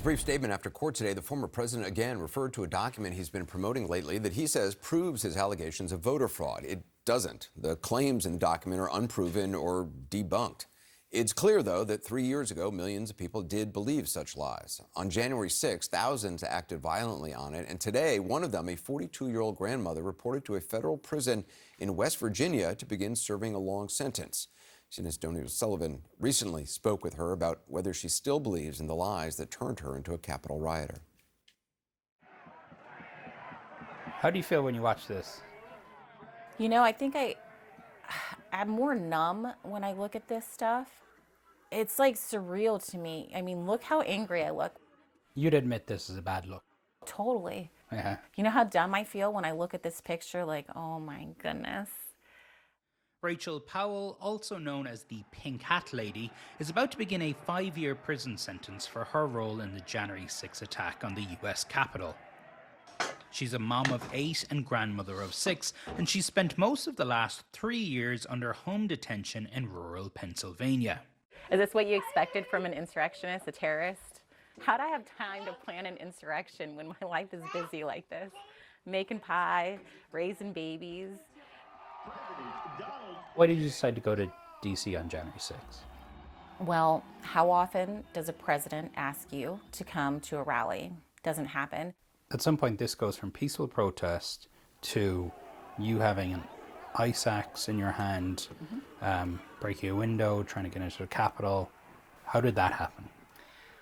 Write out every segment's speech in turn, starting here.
his brief statement after court today, the former president again referred to a document he's been promoting lately that he says proves his allegations of voter fraud. It doesn't. The claims in the document are unproven or debunked. It's clear, though, that 3 years ago, millions of people did believe such lies. On January 6, thousands acted violently on it. And today, one of them, a 42-year-old grandmother, reported to a federal prison in West Virginia to begin serving a long sentence. CNN's Donnie O'Sullivan recently spoke with her about whether she still believes in the lies that turned her into a Capitol rioter. How do you feel when you watch this? You know, I think I'm more numb when I look at this stuff. It's like surreal to me. I mean, look how angry I look. You'd admit this is a bad look. Totally. Yeah. You know how dumb I feel when I look at this picture? Like, oh my goodness. Rachel Powell, also known as the Pink Hat Lady, is about to begin a 5-year prison sentence for her role in the January 6 attack on the US Capitol. She's a mom of 8 and grandmother of 6, and she spent most of the last 3 years under home detention in rural Pennsylvania. Is this what you expected from an insurrectionist, a terrorist? How'd I have time to plan an insurrection when my life is busy like this? Making pie, raising babies. Why did you decide to go to D.C. on January 6th? Well, how often does a president ask you to come to a rally? Doesn't happen. At some point, this goes from peaceful protest to you having an ice axe in your hand, breaking a window, trying to get into the Capitol. How did that happen?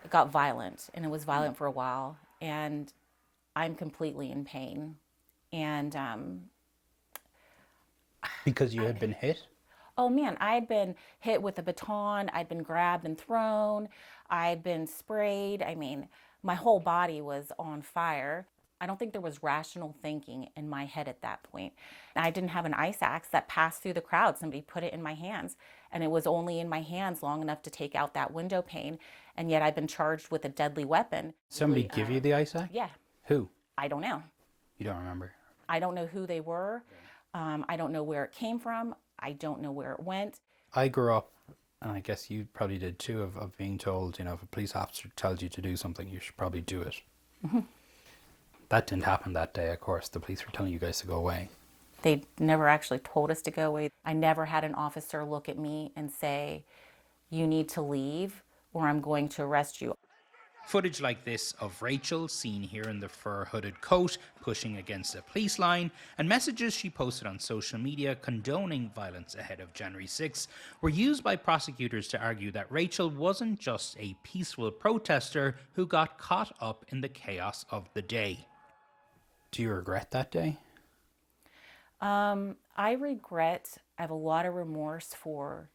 It got violent, and it was violent for a while, and I'm completely in pain. And because you had been hit? oh man, I'd been hit with a baton, I'd been grabbed and thrown, I'd been sprayed. I mean, my whole body was on fire. I don't think there was rational thinking in my head at that point. I didn't have an ice axe that passed through the crowd. Somebody put it in my hands, and it was only in my hands long enough to take out that window pane, and yet I've been charged with a deadly weapon. Somebody give you the ice axe? Yeah. Who? I don't know. You don't remember? I don't know who they were. I don't know where it came from. I don't know where it went. I grew up, and I guess you probably did too, of being told, you know, if a police officer tells you to do something, you should probably do it. Mm-hmm. That didn't happen that day, of course. The police were telling you guys to go away. They never actually told us to go away. I never had an officer look at me and say, you need to leave or I'm going to arrest you. Footage like this of Rachel, seen here in the fur hooded coat, pushing against a police line, and messages she posted on social media condoning violence ahead of January 6th were used by prosecutors to argue that Rachel wasn't just a peaceful protester who got caught up in the chaos of the day. Do you regret that day? I have a lot of remorse for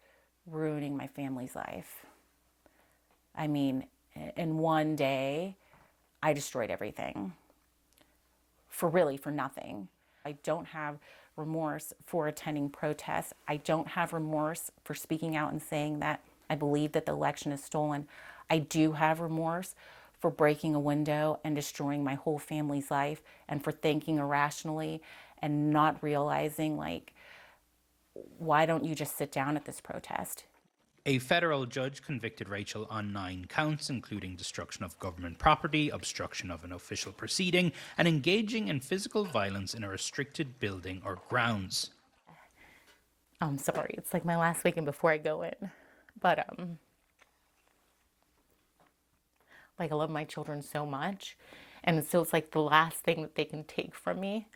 ruining my family's life. I mean, in one day, I destroyed everything. For nothing. I don't have remorse for attending protests. I don't have remorse for speaking out and saying that I believe that the election is stolen. I do have remorse for breaking a window and destroying my whole family's life, and for thinking irrationally and not realizing, like, why don't you just sit down at this protest? A federal judge convicted Rachel on 9 counts, including destruction of government property, obstruction of an official proceeding, and engaging in physical violence in a restricted building or grounds. I'm sorry, it's like my last weekend before I go in. But, like, I love my children so much. And so it's like the last thing that they can take from me.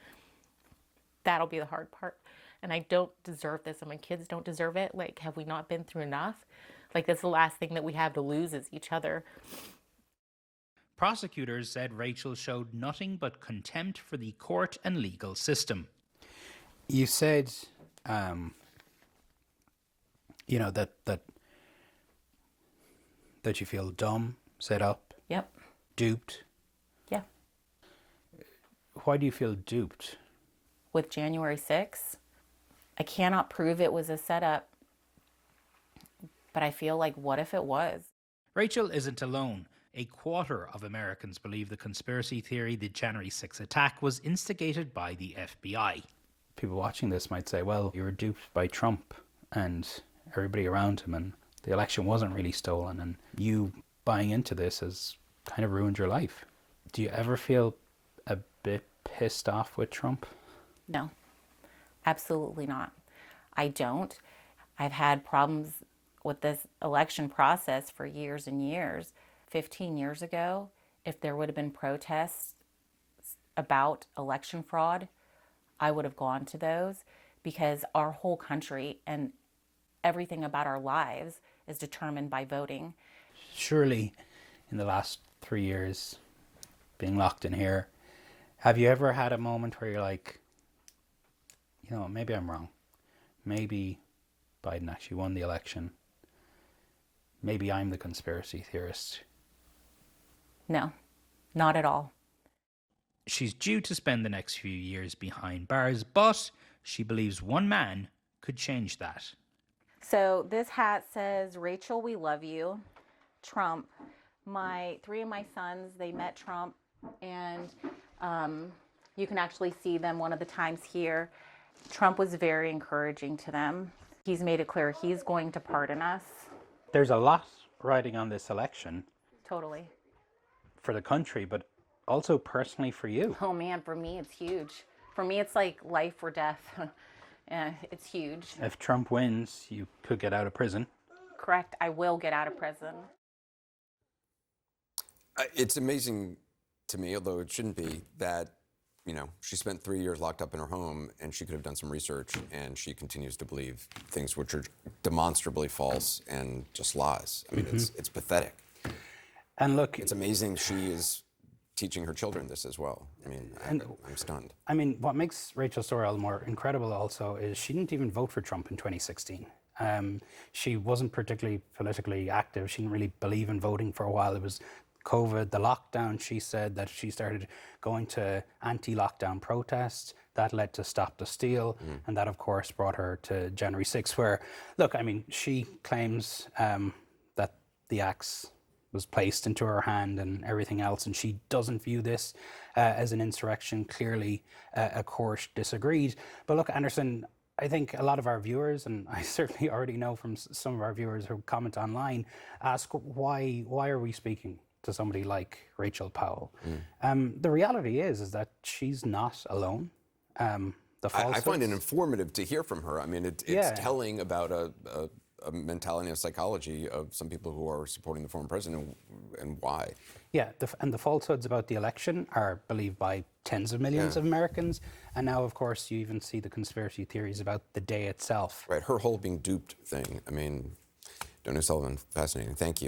That'll be the hard part. And I don't deserve this, and my kids don't deserve it. Like, have we not been through enough? Like, that's the last thing that we have to lose is each other. Prosecutors said Rachel showed nothing but contempt for the court and legal system. You said, you know, that you feel dumb, set up, Yep. duped. Yeah. Why do you feel duped? With January 6th, I cannot prove it was a setup, but I feel like, what if it was? Rachel isn't alone. A quarter of Americans believe the conspiracy theory the January 6th attack was instigated by the FBI. People watching this might say, well, you were duped by Trump and everybody around him, and the election wasn't really stolen, and you buying into this has kind of ruined your life. Do you ever feel a bit pissed off with Trump? No, absolutely not. I don't. I've had problems with this election process for years and years. 15 years ago, if there would have been protests about election fraud, I would have gone to those, because our whole country and everything about our lives is determined by voting. Surely, in the last 3 years, being locked in here, have you ever had a moment where you're like, you know, maybe I'm wrong. Maybe Biden actually won the election. Maybe I'm the conspiracy theorist. No, not at all. She's due to spend the next few years behind bars, but she believes one man could change that. So this hat says, "Rachel, we love you." Trump. Three of my sons, they met Trump, and you can actually see them one of the times here. Trump was very encouraging to them. He's made it clear he's going to pardon us. There's a lot riding on this election Totally. for the country, but also personally for you. Oh man, for me it's huge. For me it's like life or death. It's huge. If Trump wins, you could get out of prison. Correct, I will get out of prison. It's amazing to me, although it shouldn't be, that, you know, she spent 3 years locked up in her home and she could have done some research, and she continues to believe things which are demonstrably false and just lies. I mean, it's pathetic. And look, It's amazing she is teaching her children this as well. I mean, I'm stunned. I mean, what makes Rachel Sorrell more incredible also is she didn't even vote for Trump in 2016. She wasn't particularly politically active. She didn't really believe in voting for a while. It was COVID, the lockdown. She said that she started going to anti-lockdown protests. That led to Stop the Steal. And that, of course, brought her to January 6th, where, look, I mean, she claims that the axe was placed into her hand and everything else, and she doesn't view this as an insurrection. Clearly, a court disagreed. But look, Anderson, I think a lot of our viewers, and I certainly already know from some of our viewers who comment online, ask why are we speaking to somebody like Rachel Powell? The reality is that she's not alone. I find it informative to hear from her. I mean, it's Yeah. telling about a mentality and a psychology of some people who are supporting the former president and why. Yeah, and the falsehoods about the election are believed by tens of millions of Americans. And now, of course, you even see the conspiracy theories about the day itself. Right, her whole being duped thing. I mean, Donnie Sullivan, fascinating. Thank you.